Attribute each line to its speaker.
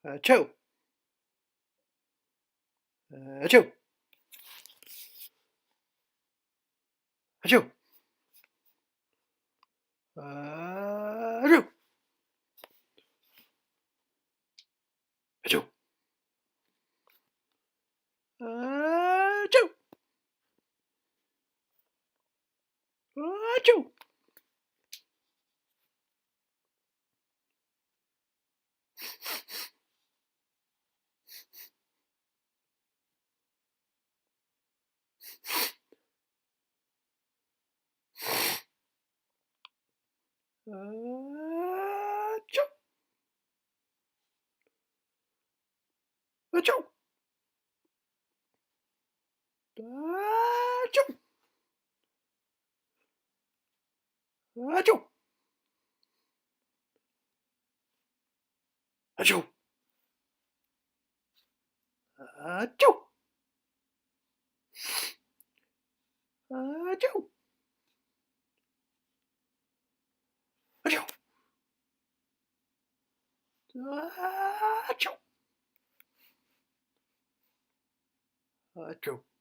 Speaker 1: Achoo. Achoo. Achoo. Achoo. Achoo. Achoo. Achoo. Achoo. Achoo. Achoo. Achoo. Achoo. Achoo. Achoo. Achoo. Achoo. Achoo.